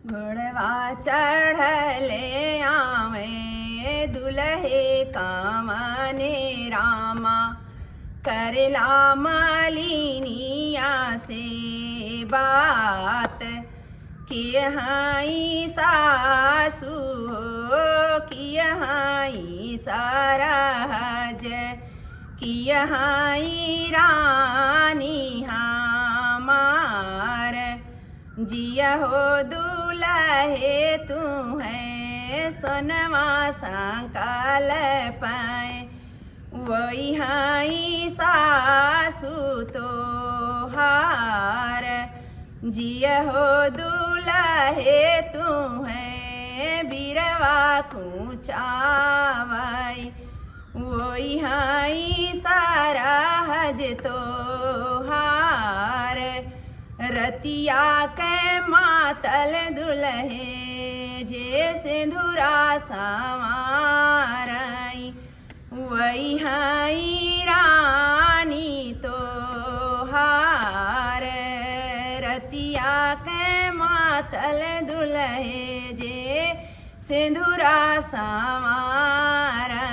घोड़वा चढ़ले आवे दुल्हे कामने रामा, करला मालिनिया से बात किए हाई सासू किए हाई सरहज किए हाई रानी हमार, जिया हो दुल्हे तू है सोनवा संकाल पाए, वही हाई सासू तो हार, जिया हो दुल्हे तू है बीरवा कुचावाई, वही हाई सारा हज तो हार, रतिया के मातल दुल्हे जे सिंधुरा संवाराई, वही हाई रानी तो हार, रतिया के मातल दुल्हे जे सिंधुरा संवाराई।